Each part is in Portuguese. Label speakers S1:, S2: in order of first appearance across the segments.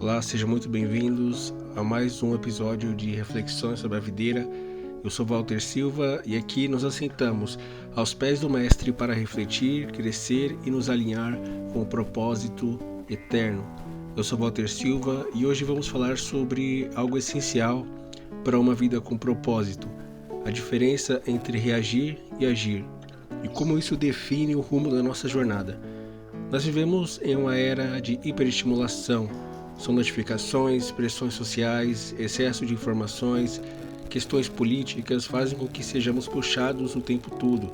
S1: Olá, sejam muito bem-vindos a mais um episódio de Reflexões sobre a Videira. Eu sou Walter Silva e aqui nos assentamos aos pés do Mestre para refletir, crescer e nos alinhar com o propósito eterno. Eu sou Walter Silva e hoje vamos falar sobre algo essencial para uma vida com propósito: a diferença entre reagir e agir e como isso define o rumo da nossa jornada. Nós vivemos em uma era de hiperestimulação. São notificações, pressões sociais, excesso de informações, questões políticas fazem com que sejamos puxados o tempo todo.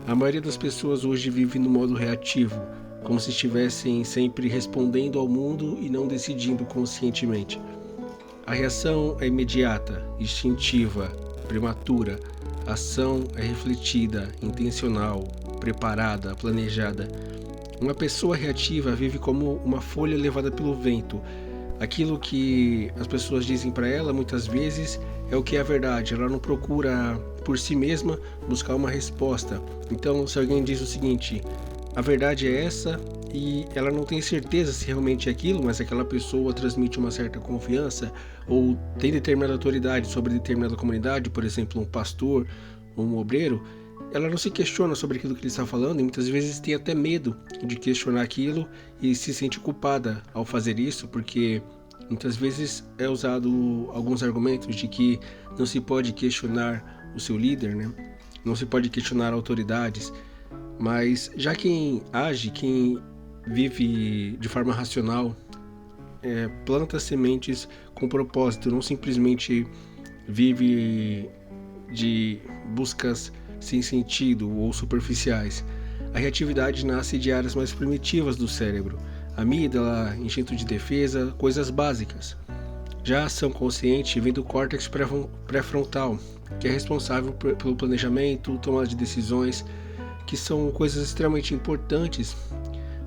S1: A maioria das pessoas hoje vive no modo reativo, como se estivessem sempre respondendo ao mundo e não decidindo conscientemente. A reação é imediata, instintiva, prematura. A ação é refletida, intencional, preparada, planejada. Uma pessoa reativa vive como uma folha levada pelo vento. Aquilo que as pessoas dizem para ela muitas vezes é o que é a verdade. Ela não procura por si mesma buscar uma resposta. Então, se alguém diz o seguinte: a verdade é essa, e ela não tem certeza se realmente é aquilo, mas aquela pessoa transmite uma certa confiança ou tem determinada autoridade sobre determinada comunidade, por exemplo, um pastor ou um obreiro, ela não se questiona sobre aquilo que ele está falando e muitas vezes tem até medo de questionar aquilo e se sente culpada ao fazer isso, porque muitas vezes é usado alguns argumentos de que não se pode questionar o seu líder, né? Não se pode questionar autoridades, mas já quem age, quem vive de forma racional, planta sementes com propósito, não simplesmente vive de buscas sem sentido ou superficiais. A reatividade nasce de áreas mais primitivas do cérebro, amígdala, instinto de defesa, coisas básicas. Já a ação consciente vem do córtex pré-frontal, que é responsável pelo planejamento, tomada de decisões, que são coisas extremamente importantes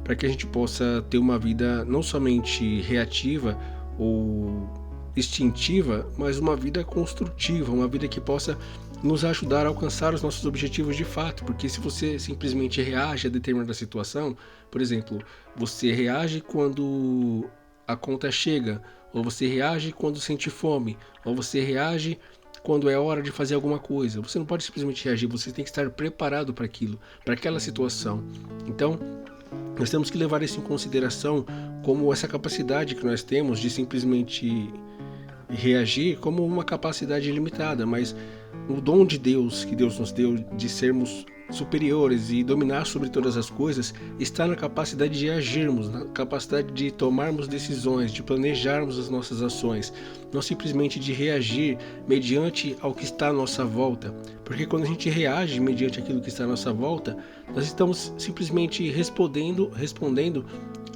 S1: para que a gente possa ter uma vida não somente reativa ou instintiva, mas uma vida construtiva, uma vida que possa nos ajudar a alcançar os nossos objetivos de fato, porque se você simplesmente reage a determinada situação, por exemplo, você reage quando a conta chega, ou você reage quando sente fome, ou você reage quando é hora de fazer alguma coisa. Você não pode simplesmente reagir, você tem que estar preparado para aquilo, para aquela situação. Então, nós temos que levar isso em consideração como essa capacidade que nós temos de simplesmente reagir como uma capacidade limitada, mas o dom de Deus que Deus nos deu de sermos superiores e dominar sobre todas as coisas está na capacidade de agirmos, na capacidade de tomarmos decisões, de planejarmos as nossas ações, não simplesmente de reagir mediante ao que está à nossa volta, porque quando a gente reage mediante aquilo que está à nossa volta, nós estamos simplesmente respondendo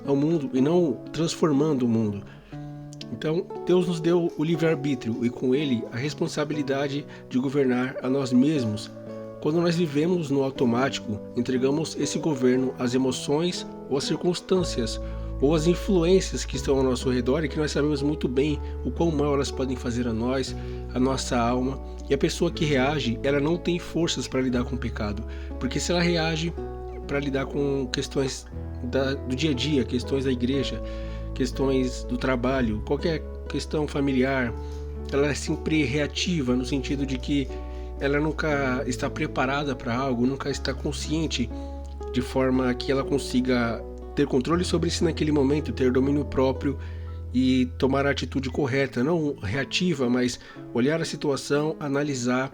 S1: ao mundo e não transformando o mundo. Então, Deus nos deu o livre-arbítrio e com ele a responsabilidade de governar a nós mesmos. Quando nós vivemos no automático, entregamos esse governo às emoções ou às circunstâncias ou às influências que estão ao nosso redor e que nós sabemos muito bem o quão mal elas podem fazer a nós, a nossa alma. E a pessoa que reage, ela não tem forças para lidar com o pecado, porque se ela reage para lidar com questões do dia a dia, questões da igreja, questões do trabalho, qualquer questão familiar, ela é sempre reativa no sentido de que ela nunca está preparada para algo, nunca está consciente de forma que ela consiga ter controle sobre si naquele momento, ter domínio próprio e tomar a atitude correta, não reativa, mas olhar a situação, analisar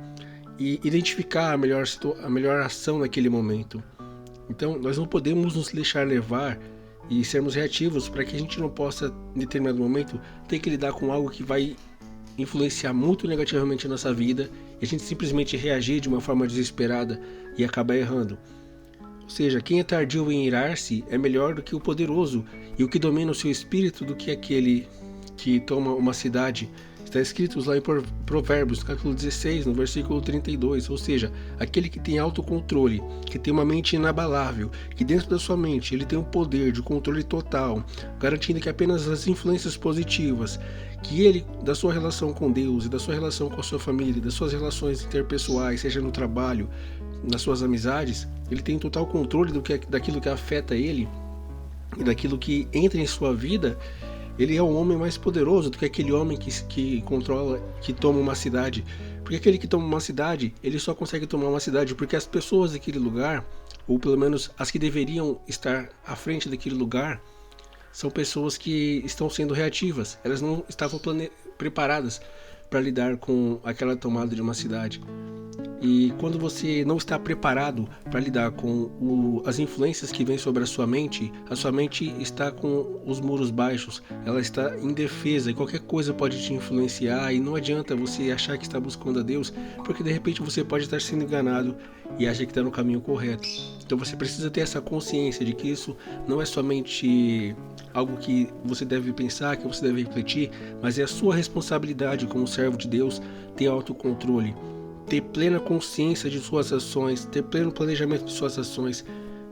S1: e identificar a melhor ação naquele momento. Então, nós não podemos nos deixar levar e sermos reativos para que a gente não possa, em determinado momento, ter que lidar com algo que vai influenciar muito negativamente a nossa vida e a gente simplesmente reagir de uma forma desesperada e acabar errando. Ou seja, quem é tardio em irar-se é melhor do que o poderoso, e o que domina o seu espírito do que aquele que toma uma cidade. Está escrito lá em Provérbios, capítulo 16, no versículo 32, ou seja, aquele que tem autocontrole, que tem uma mente inabalável, que dentro da sua mente ele tem um poder de controle total, garantindo que apenas as influências positivas, que ele, da sua relação com Deus e da sua relação com a sua família, das suas relações interpessoais, seja no trabalho, nas suas amizades, ele tem total controle daquilo que afeta ele e daquilo que entra em sua vida, ele é um homem mais poderoso do que aquele homem que controla, que toma uma cidade. Porque aquele que toma uma cidade, ele só consegue tomar uma cidade porque as pessoas daquele lugar, ou pelo menos as que deveriam estar à frente daquele lugar, são pessoas que estão sendo reativas. Elas não estavam preparadas para lidar com aquela tomada de uma cidade. E quando você não está preparado para lidar com as influências que vêm sobre a sua mente está com os muros baixos, ela está indefesa e qualquer coisa pode te influenciar, e não adianta você achar que está buscando a Deus, porque de repente você pode estar sendo enganado e acha que está no caminho correto. Então você precisa ter essa consciência de que isso não é somente algo que você deve pensar, que você deve refletir, mas é a sua responsabilidade como servo de Deus ter autocontrole, ter plena consciência de suas ações, ter pleno planejamento de suas ações.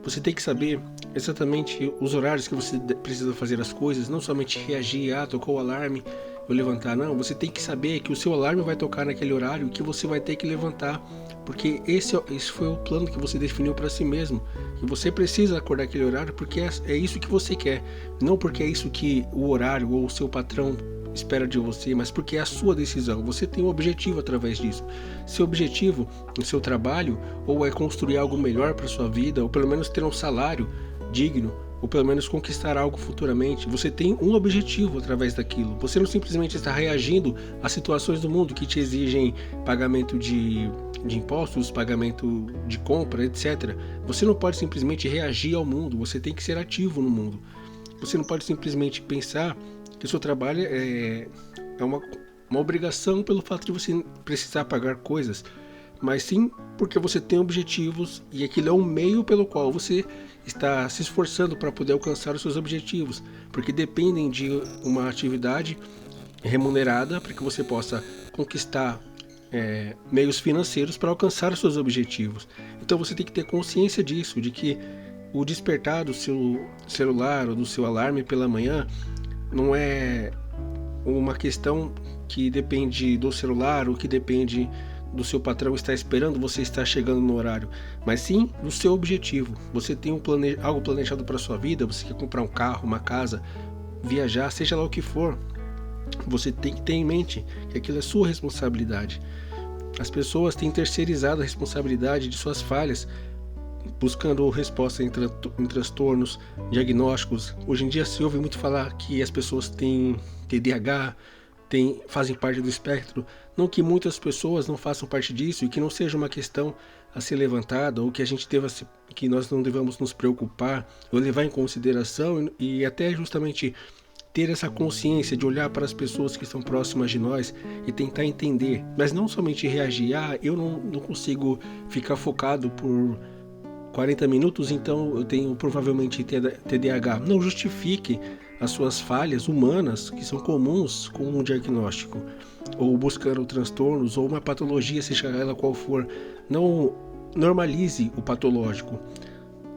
S1: Você tem que saber exatamente os horários que você precisa fazer as coisas, não somente reagir, tocou o alarme, vou levantar, não. Você tem que saber que o seu alarme vai tocar naquele horário e que você vai ter que levantar, porque esse foi o plano que você definiu para si mesmo, que você precisa acordar aquele horário porque é isso que você quer, não porque é isso que o horário ou o seu patrão espera de você, mas porque é a sua decisão. Você tem um objetivo através disso. Seu objetivo no seu trabalho ou é construir algo melhor para sua vida, ou pelo menos ter um salário digno, ou pelo menos conquistar algo futuramente. Você tem um objetivo através daquilo. Você não simplesmente está reagindo às situações do mundo que te exigem pagamento de impostos, pagamento de compra, etc. Você não pode simplesmente reagir ao mundo. Você tem que ser ativo no mundo. Você não pode simplesmente pensar que o seu trabalho é uma obrigação pelo fato de você precisar pagar coisas, mas sim porque você tem objetivos e aquilo é um meio pelo qual você está se esforçando para poder alcançar os seus objetivos, porque dependem de uma atividade remunerada para que você possa conquistar meios financeiros para alcançar os seus objetivos. Então você tem que ter consciência disso, de que o despertar do seu celular ou do seu alarme pela manhã não é uma questão que depende do celular ou que depende do seu patrão estar esperando você estar chegando no horário, mas sim do seu objetivo. Você tem algo planejado para a sua vida, você quer comprar um carro, uma casa, viajar, seja lá o que for. Você tem que ter em mente que aquilo é sua responsabilidade. As pessoas têm terceirizado a responsabilidade de suas falhas, buscando resposta em transtornos, diagnósticos. Hoje em dia se ouve muito falar que as pessoas têm TDAH, fazem parte do espectro. Não que muitas pessoas não façam parte disso e que não seja uma questão a ser levantada, ou que que nós não devamos nos preocupar ou levar em consideração, e até justamente ter essa consciência de olhar para as pessoas que estão próximas de nós e tentar entender, mas não somente reagir. Eu não consigo ficar focado por 40 minutos, então eu tenho provavelmente TDAH. Não justifique as suas falhas humanas, que são comuns com um diagnóstico, ou buscando transtornos, ou uma patologia, seja ela qual for. Não normalize o patológico.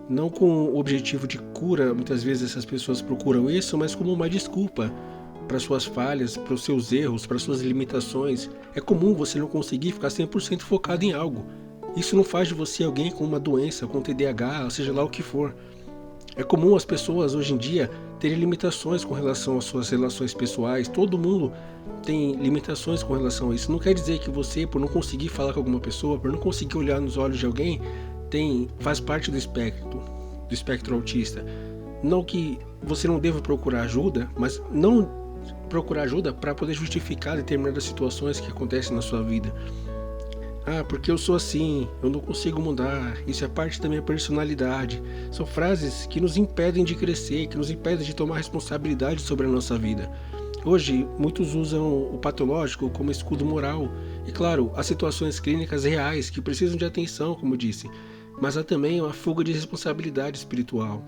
S1: Não com o objetivo de cura, muitas vezes essas pessoas procuram isso, mas como uma desculpa para suas falhas, para os seus erros, para suas limitações. É comum você não conseguir ficar 100% focado em algo. Isso não faz de você alguém com uma doença, com TDAH, seja lá o que for. É comum as pessoas hoje em dia terem limitações com relação às suas relações pessoais. Todo mundo tem limitações com relação a isso. Não quer dizer que você, por não conseguir falar com alguma pessoa, por não conseguir olhar nos olhos de alguém, faz parte do espectro autista. Não que você não deva procurar ajuda, mas não procurar ajuda para poder justificar determinadas situações que acontecem na sua vida. Porque eu sou assim, eu não consigo mudar, isso é parte da minha personalidade. São frases que nos impedem de crescer, que nos impedem de tomar responsabilidade sobre a nossa vida. Hoje, muitos usam o patológico como escudo moral. E claro, há situações clínicas reais que precisam de atenção, como eu disse, mas há também uma fuga de responsabilidade espiritual.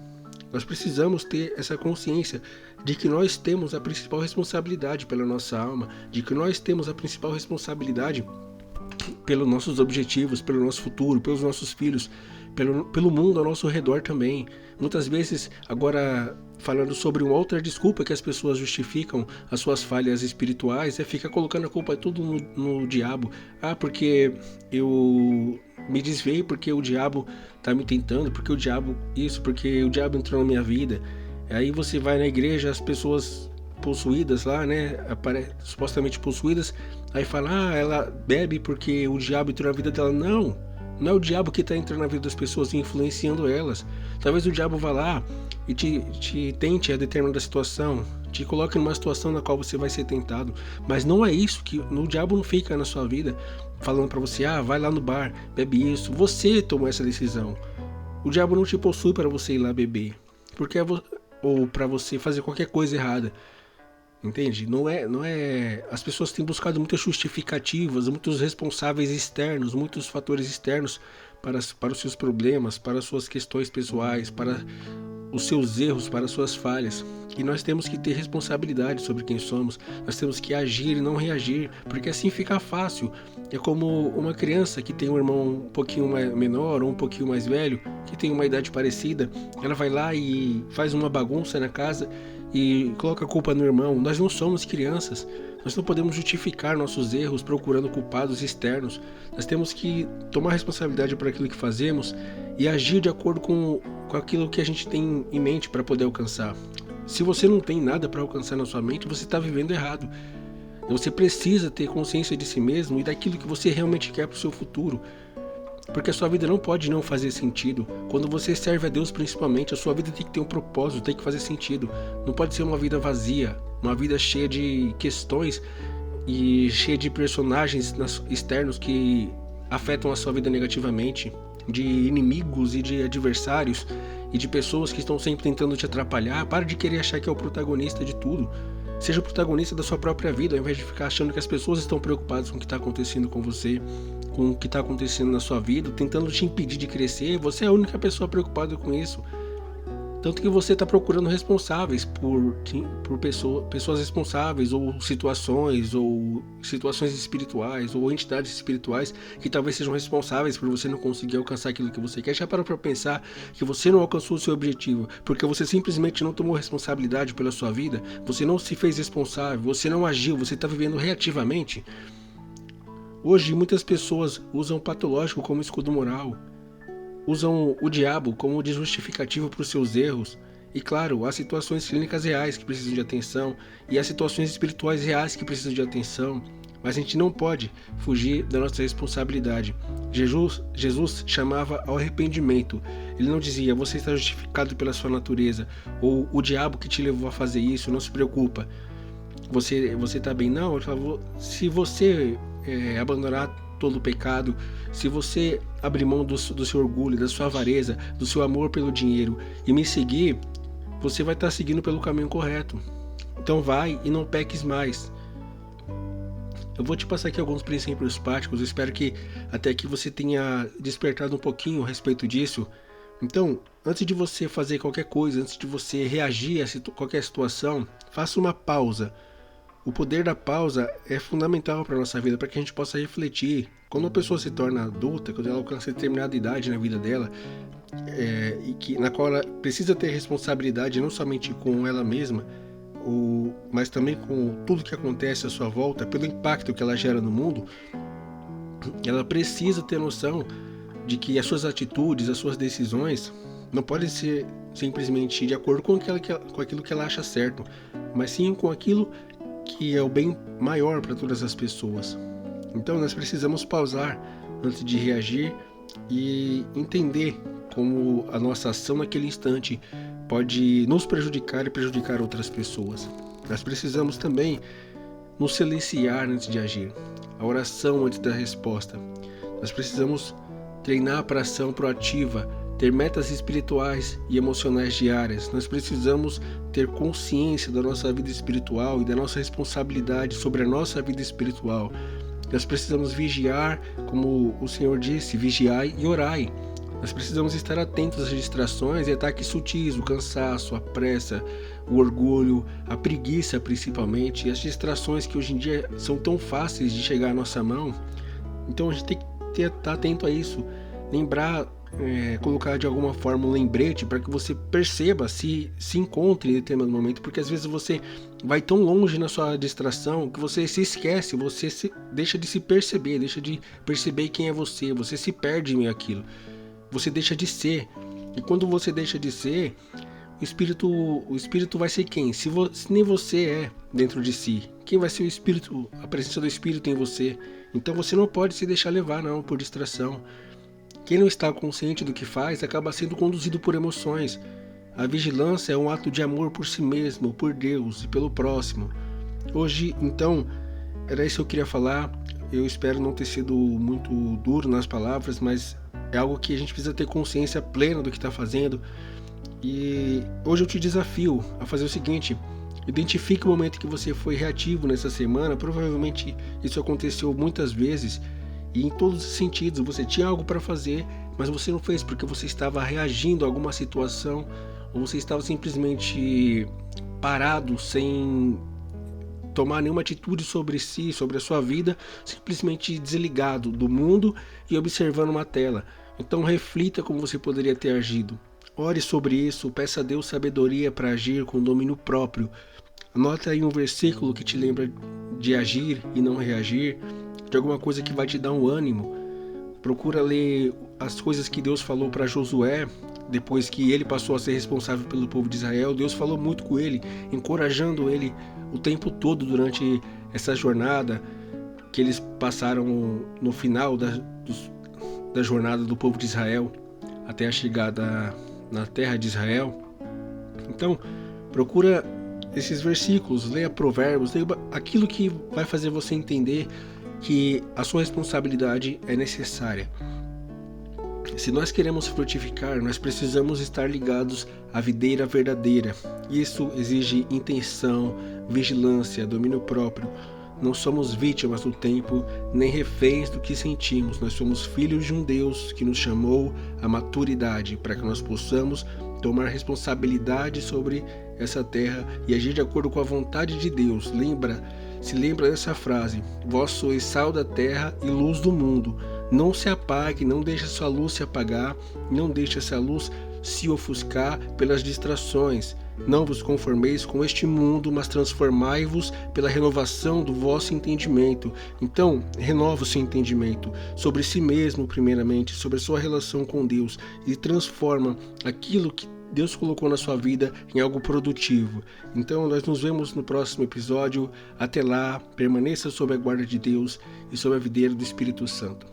S1: Nós precisamos ter essa consciência de que nós temos a principal responsabilidade pela nossa alma, de que nós temos a principal responsabilidade pelos nossos objetivos, pelo nosso futuro, pelos nossos filhos, pelo mundo ao nosso redor também. Muitas vezes, agora falando sobre uma outra desculpa que as pessoas justificam as suas falhas espirituais, ficar colocando a culpa tudo no diabo. Porque eu me desviei, porque o diabo está me tentando, porque o diabo entrou na minha vida. Aí você vai na igreja, as pessoas possuídas lá, né, supostamente possuídas, aí fala, ela bebe porque o diabo entrou na vida dela. Não é o diabo que está entrando na vida das pessoas e influenciando elas. Talvez o diabo vá lá e te tente a determinada situação, te coloque numa situação na qual você vai ser tentado, mas não é isso, que o diabo não fica na sua vida falando para você, vai lá no bar, bebe isso, você tomou essa decisão. O diabo não te possui para você ir lá beber, ou para você fazer qualquer coisa errada. Entende? Não é. As pessoas têm buscado muitas justificativas, muitos responsáveis externos, muitos fatores externos para os seus problemas, para as suas questões pessoais, para os seus erros, para as suas falhas. E nós temos que ter responsabilidade sobre quem somos. Nós temos que agir e não reagir, porque assim fica fácil. É como uma criança que tem um irmão um pouquinho menor ou um pouquinho mais velho, que tem uma idade parecida. Ela vai lá e faz uma bagunça na casa e coloca a culpa no irmão. Nós não somos crianças. Nós não podemos justificar nossos erros procurando culpados externos. Nós temos que tomar responsabilidade por aquilo que fazemos e agir de acordo com aquilo que a gente tem em mente para poder alcançar. Se você não tem nada para alcançar na sua mente, você está vivendo errado. Você precisa ter consciência de si mesmo e daquilo que você realmente quer para o seu futuro. Porque a sua vida não pode não fazer sentido. Quando você serve a Deus principalmente, a sua vida tem que ter um propósito, tem que fazer sentido. Não pode ser uma vida vazia, uma vida cheia de questões e cheia de personagens externos que afetam a sua vida negativamente, de inimigos e de adversários e de pessoas que estão sempre tentando te atrapalhar. Para de querer achar que é o protagonista de tudo. Seja o protagonista da sua própria vida, ao invés de ficar achando que as pessoas estão preocupadas com o que está acontecendo com você, com o que está acontecendo na sua vida, tentando te impedir de crescer. Você é a única pessoa preocupada com isso. Tanto que você está procurando responsáveis por pessoas responsáveis, ou situações espirituais, ou entidades espirituais que talvez sejam responsáveis por você não conseguir alcançar aquilo que você quer. Já parou para pensar que você não alcançou o seu objetivo porque você simplesmente não tomou responsabilidade pela sua vida? Você não se fez responsável, você não agiu, você está vivendo reativamente? Hoje muitas pessoas usam o patológico como escudo moral, usam o diabo como de justificativa para os seus erros. E claro, há situações clínicas reais que precisam de atenção e há situações espirituais reais que precisam de atenção, mas a gente não pode fugir da nossa responsabilidade. Jesus chamava ao arrependimento. Ele não dizia, você está justificado pela sua natureza, ou o diabo que te levou a fazer isso, não se preocupa, você está bem. Não, ele falou, se você abandonar todo o pecado, se você abrir mão do seu orgulho, da sua avareza, do seu amor pelo dinheiro e me seguir, você vai estar seguindo pelo caminho correto. Então vai e não peques mais. Eu vou te passar aqui alguns princípios práticos, eu espero que até aqui você tenha despertado um pouquinho a respeito disso. Então, antes de você fazer qualquer coisa, antes de você reagir a qualquer situação, faça uma pausa. O poder da pausa é fundamental para a nossa vida, para que a gente possa refletir. Quando uma pessoa se torna adulta, quando ela alcança determinada idade na vida dela, na qual ela precisa ter responsabilidade não somente com ela mesma, mas também com tudo que acontece à sua volta, pelo impacto que ela gera no mundo, ela precisa ter noção de que as suas atitudes, as suas decisões não podem ser simplesmente de acordo com aquilo que ela acha certo, mas sim com aquilo que é o bem maior para todas as pessoas. Então nós precisamos pausar antes de reagir e entender como a nossa ação naquele instante pode nos prejudicar e prejudicar outras pessoas. Nós precisamos também nos silenciar antes de agir, a oração antes da resposta. Nós precisamos treinar para ação proativa, ter metas espirituais e emocionais diárias. Nós precisamos ter consciência da nossa vida espiritual e da nossa responsabilidade sobre a nossa vida espiritual. Nós precisamos vigiar, como o Senhor disse, vigiai e orai. Nós precisamos estar atentos às distrações e ataques sutis, o cansaço, a pressa, o orgulho, a preguiça principalmente, e as distrações que hoje em dia são tão fáceis de chegar à nossa mão. Então a gente tem que estar atento a isso, colocar de alguma forma um lembrete para que você perceba, se encontre em determinado momento, porque às vezes você vai tão longe na sua distração que você se esquece, deixa de se perceber, deixa de perceber quem é você se perde em meio àquilo, você deixa de ser, e quando você deixa de ser, o Espírito vai ser quem? Se nem você é dentro de si, quem vai ser o Espírito, a presença do Espírito em você? Então você não pode se deixar levar não por distração. Quem não está consciente do que faz acaba sendo conduzido por emoções. A vigilância é um ato de amor por si mesmo, por Deus e pelo próximo. Hoje, então, era isso que eu queria falar. Eu espero não ter sido muito duro nas palavras, mas é algo que a gente precisa ter consciência plena do que está fazendo. E hoje eu te desafio a fazer o seguinte: identifique o momento que você foi reativo nessa semana. Provavelmente isso aconteceu muitas vezes e em todos os sentidos. Você tinha algo para fazer, mas você não fez porque você estava reagindo a alguma situação, ou você estava simplesmente parado, sem tomar nenhuma atitude sobre si, sobre a sua vida, simplesmente desligado do mundo e observando uma tela. Então reflita como você poderia ter agido. Ore sobre isso, peça a Deus sabedoria para agir com domínio próprio. Anota aí um versículo que te lembra de agir e não reagir, de alguma coisa que vai te dar um ânimo. Procura ler as coisas que Deus falou para Josué, depois que ele passou a ser responsável pelo povo de Israel. Deus falou muito com ele, encorajando ele o tempo todo durante essa jornada que eles passaram no final da jornada do povo de Israel até a chegada na terra de Israel. Então, procura esses versículos, leia Provérbios, leia aquilo que vai fazer você entender que a sua responsabilidade é necessária. Se nós queremos frutificar, nós precisamos estar ligados à videira verdadeira. Isso exige intenção, vigilância, domínio próprio. Não somos vítimas do tempo, nem reféns do que sentimos. Nós somos filhos de um Deus que nos chamou à maturidade para que nós possamos tomar responsabilidade sobre essa terra e agir de acordo com a vontade de Deus. Se lembra dessa frase: vós sois sal da terra e luz do mundo. Não se apague, não deixe a sua luz se apagar, não deixe essa luz se ofuscar pelas distrações. Não vos conformeis com este mundo, mas transformai-vos pela renovação do vosso entendimento. Então, renova o seu entendimento sobre si mesmo, primeiramente, sobre a sua relação com Deus, e transforma aquilo que Deus colocou na sua vida em algo produtivo. Então, nós nos vemos no próximo episódio. Até lá, permaneça sob a guarda de Deus e sob a videira do Espírito Santo.